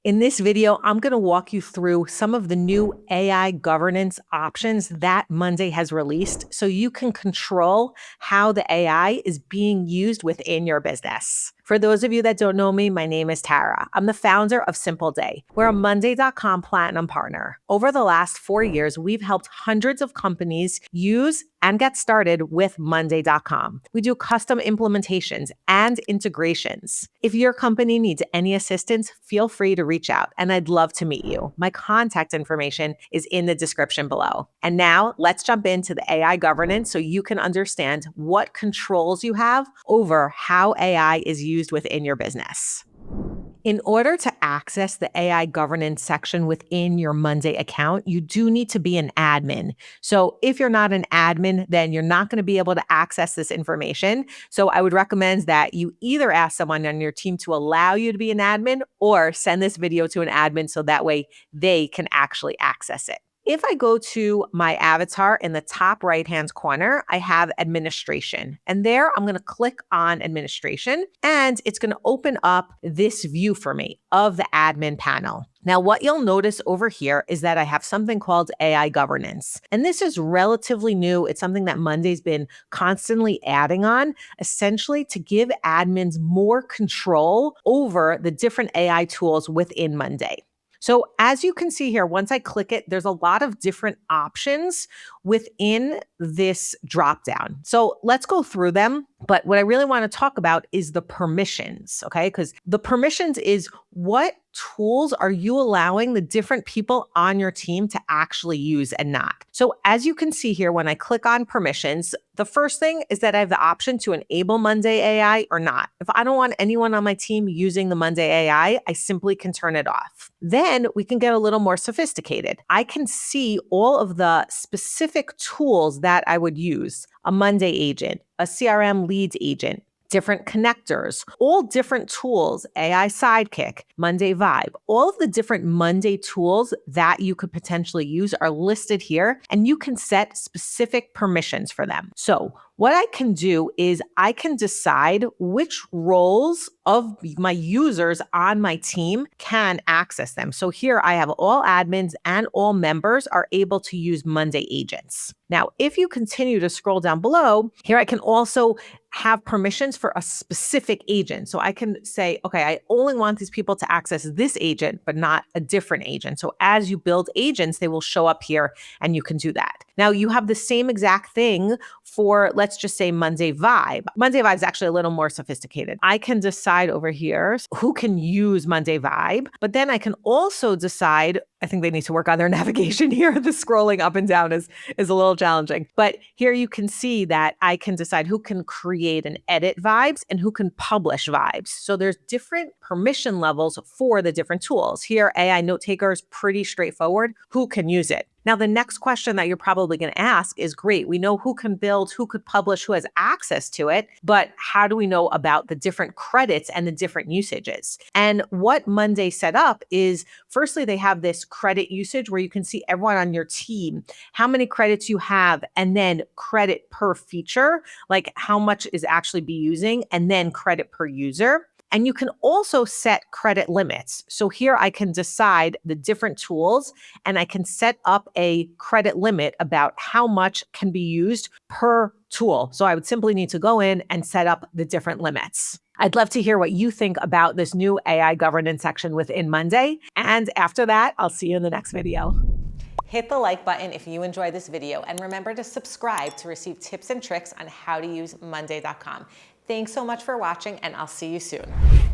In this video, I'm going to walk you through some of the new AI governance options that Monday has released so you can control how the AI is being used within your business. For those of you that don't know me, my name is Tara. I'm the founder of Simple Day. We're a Monday.com Platinum partner. Over the last 4 years, we've helped hundreds of companies use and get started with Monday.com. We do custom implementations and integrations. If your company needs any assistance, feel free to reach out and I'd love to meet you. My contact information is in the description below. And now let's jump into the AI governance so you can understand what controls you have over how AI is used within your business. In order to access the AI governance section within your Monday account, you do need to be an admin. So if you're not an admin, then you're not going to be able to access this information. So I would recommend that you either ask someone on your team to allow you to be an admin or send this video to an admin so that way they can actually access it. If I go to my avatar in the top right-hand corner, I have administration. And there I'm going to click on administration and it's going to open up this view for me of the admin panel. Now, what you'll notice over here is that I have something called AI governance. And this is relatively new. It's something that Monday's been constantly adding on, essentially to give admins more control over the different AI tools within Monday. So as you can see here, once I click it, there's a lot of different options within this dropdown. So let's go through them. But what I really want to talk about is the permissions, okay? Because the permissions is what tools are you allowing the different people on your team to actually use and not. So as you can see here, when I click on permissions, the first thing is that I have the option to enable Monday AI or not. If I don't want anyone on my team using the Monday AI, I simply can turn it off. Then we can get a little more sophisticated. I can see all of the specific tools that I would use: a Monday agent, a CRM leads agent, different connectors, all different tools, AI Sidekick, Monday Vibe, all of the different Monday tools that you could potentially use are listed here, and you can set specific permissions for them. So what I can do is I can decide which roles of my users on my team can access them. So here I have all admins and all members are able to use Monday agents. Now, if you continue to scroll down below, here I can also have permissions for a specific agent. So I can say, okay, I only want these people to access this agent, but not a different agent. So as you build agents, they will show up here and you can do that. Now you have the same exact thing for, let's just say, Monday Vibe. Monday Vibe is actually a little more sophisticated. I can decide over here who can use Monday Vibe, but then I can also decide, I think they need to work on their navigation here. The scrolling up and down is a little challenging. But here you can see that I can decide who can create and edit vibes and who can publish vibes. So there's different permission levels for the different tools. Here, AI Notetaker is pretty straightforward. Who can use it? Now, the next question that you're probably going to ask is, great, we know who can build, who could publish, who has access to it, but how do we know about the different credits and the different usages? And what Monday set up is, firstly, they have this credit usage where you can see everyone on your team, how many credits you have, and then credit per feature, like how much is actually be using, and then credit per user. And you can also set credit limits. So here I can decide the different tools and I can set up a credit limit about how much can be used per tool. So I would simply need to go in and set up the different limits. I'd love to hear what you think about this new AI governance section within Monday. And after that, I'll see you in the next video. Hit the like button if you enjoyed this video, and remember to subscribe to receive tips and tricks on how to use Monday.com. Thanks so much for watching, and I'll see you soon.